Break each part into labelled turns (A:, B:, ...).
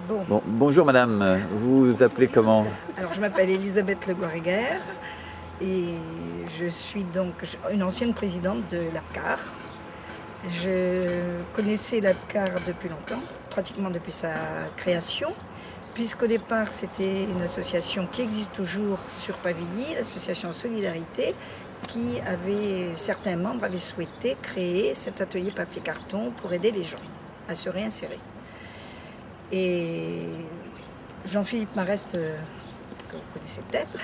A: Bon,
B: Bonjour madame, vous vous appelez comment?
A: alors je m'appelle Elisabeth Le Goireguer et je suis donc une ancienne présidente de l'APCAR. Je connaissais l'APCAR depuis longtemps, pratiquement depuis sa création, puisqu'au départ c'était une association qui existe toujours sur Pavilly, l'association Solidarité, qui certains membres avaient souhaité créer cet atelier papier-carton pour aider les gens à se réinsérer. Et Jean-Philippe Marest, que vous connaissez peut-être,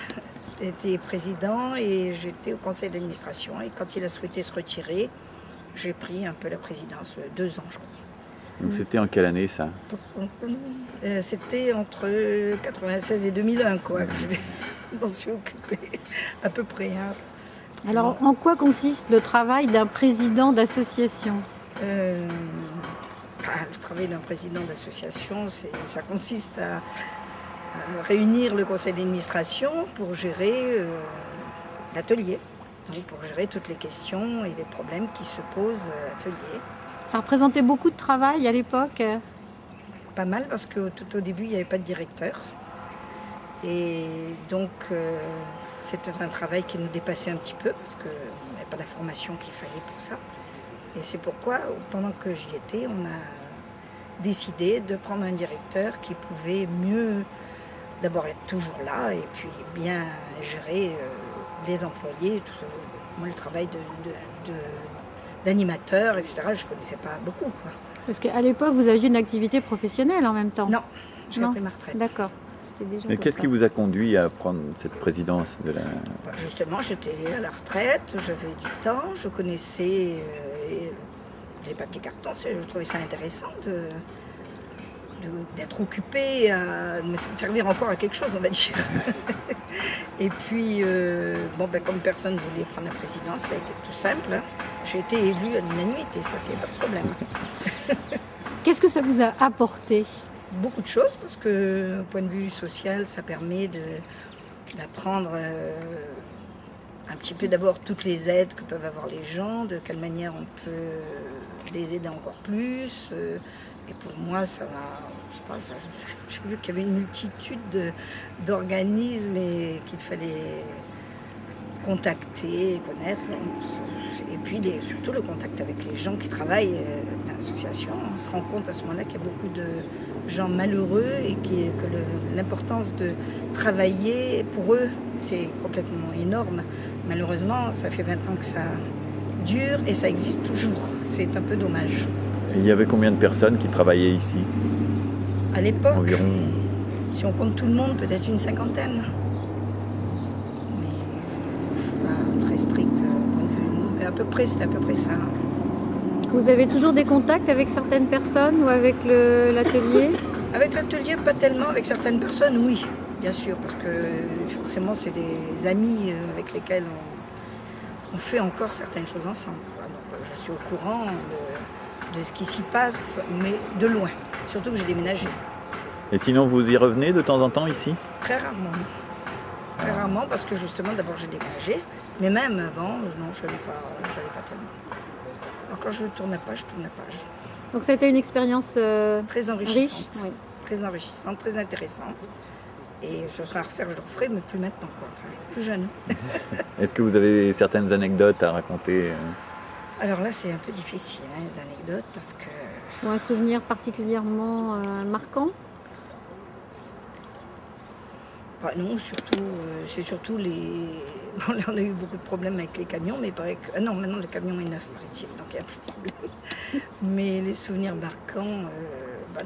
A: était président et j'étais au conseil d'administration. Et quand il a souhaité se retirer, j'ai pris un peu la présidence, 2 ans je crois.
B: Donc c'était en quelle année ça?
A: C'était entre 96 et 2001 quoi, que je m'en suis occupée, à peu près. Hein.
C: Alors, en quoi consiste le travail d'un président d'association?
A: Le travail d'un président d'association, ça consiste à réunir le conseil d'administration pour gérer l'atelier, donc pour gérer toutes les questions et les problèmes qui se posent à l'atelier.
C: Ça représentait beaucoup de travail à l'époque?
A: Pas mal parce que tout au début il n'y avait pas de directeur et donc c'était un travail qui nous dépassait un petit peu parce qu'on n'avait pas la formation qu'il fallait pour ça. Et c'est pourquoi, pendant que j'y étais, on a décidé de prendre un directeur qui pouvait mieux, d'abord être toujours là et puis bien gérer les employés. Tout ça. Moi, le travail d'animateur, etc., je ne connaissais pas beaucoup. Quoi.
C: Parce qu'à l'époque, vous aviez une activité professionnelle en même temps?
A: Non, j'ai pris ma retraite.
C: D'accord.
B: Et qu'est-ce qui vous a conduit à prendre cette présidence de la...
A: Justement, j'étais à la retraite, j'avais du temps, je connaissais les papiers cartons, je trouvais ça intéressant d'être occupé, à me servir encore à quelque chose, on va dire. Et puis, comme personne ne voulait prendre la présidence, ça a été tout simple. Hein. J'ai été élue à l'unanimité, ça, c'est pas de problème.
C: Qu'est-ce que ça vous a apporté?
A: Beaucoup de choses, parce que, au point de vue social, ça permet d'apprendre un petit peu d'abord toutes les aides que peuvent avoir les gens, de quelle manière on peut les aider encore plus. Et pour moi, ça m'a... Je sais pas, j'ai vu qu'il y avait une multitude d'organismes et qu'il fallait contacter, connaître. Et puis surtout le contact avec les gens qui travaillent dans l'association. On se rend compte à ce moment-là qu'il y a beaucoup de gens malheureux et que l'importance de travailler pour eux, c'est complètement énorme. Malheureusement, ça fait 20 ans que ça dure et ça existe toujours. C'est un peu dommage.
B: Et il y avait combien de personnes qui travaillaient ici?
A: À l'époque,
B: environ...
A: si on compte tout le monde, peut-être une 50aine. Mais je ne suis pas très stricte. Mais c'était à peu près ça.
C: Vous avez toujours des contacts avec certaines personnes ou avec l'atelier?
A: Avec l'atelier, pas tellement. Avec certaines personnes, oui, bien sûr. Parce que forcément, c'est des amis avec lesquels on fait encore certaines choses ensemble. Quoi. Donc, je suis au courant de ce qui s'y passe, mais de loin. Surtout que j'ai déménagé.
B: Et sinon, vous y revenez de temps en temps ici?
A: Très rarement. Très rarement, parce que justement, d'abord j'ai déménagé. Mais même avant, non, je n'allais pas tellement. Alors, quand je ne tournais pas, je tournais pas.
C: Donc ça a été une expérience
A: très enrichissante.
C: Riche, oui.
A: Très enrichissante, très intéressante. Et ce sera à refaire, je le referai, mais plus maintenant, quoi. Enfin, plus jeune.
B: Est-ce que vous avez certaines anecdotes à raconter?
A: Alors là, c'est un peu difficile, hein, les anecdotes, parce que...
C: Ou un souvenir particulièrement marquant?
A: Non, surtout, c'est surtout les... Bon, là, on a eu beaucoup de problèmes avec les camions, mais il paraît que... Ah non, maintenant, le camion est neuf, paraît-il, donc il n'y a plus de problème. Mais les souvenirs marquants,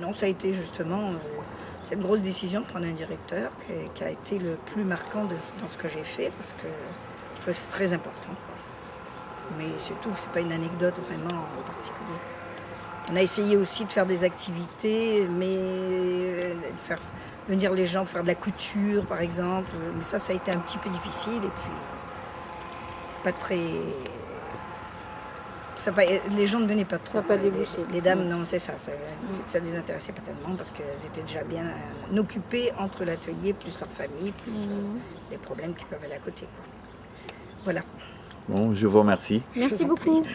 A: non, ça a été justement cette grosse décision de prendre un directeur qui a été le plus marquant dans ce que j'ai fait, parce que je trouvais que c'est très important, quoi. Mais c'est tout, c'est pas une anecdote vraiment en particulier. On a essayé aussi de faire des activités, mais de faire venir les gens faire de la couture, par exemple. Mais ça a été un petit peu difficile et puis pas très... les gens ne venaient pas trop.
C: Ça n'a pas débouché.
A: Les dames, non, c'est ça. Ça les intéressait pas tellement parce qu'elles étaient déjà bien occupées entre l'atelier, plus leur famille, plus les problèmes qu'ils peuvent aller à côté, quoi. Voilà.
B: Bon, je vous remercie.
C: Merci beaucoup.
A: Prie.